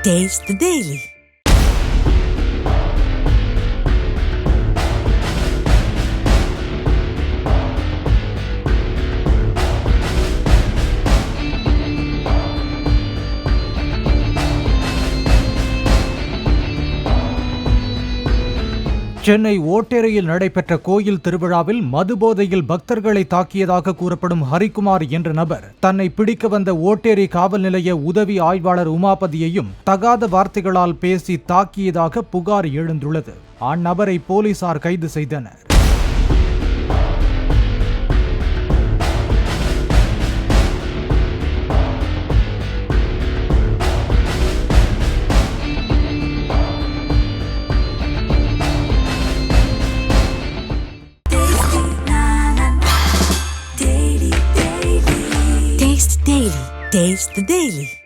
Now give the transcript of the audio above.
Taste the Daily. Chennai ஓட்டேரியில் நடைபெற்ற கோயில் திருவிழாவில் மதுபோதையில் பக்தர்களை தாக்கியதாக கூறப்படும் ஹரிக்குமார் என்ற நபர் தன்னை பிடிக்க வந்த ஓட்டேரி காவல் நிலைய உதவி ஆய்வாளர் உமாபதியையும் தகாத வார்த்தைகளால் பேசி தாக்கியதாக புகார் எழுந்துள்ளது. அந்நபரை போலீசார் கைது செய்தனர். Taste the Daily.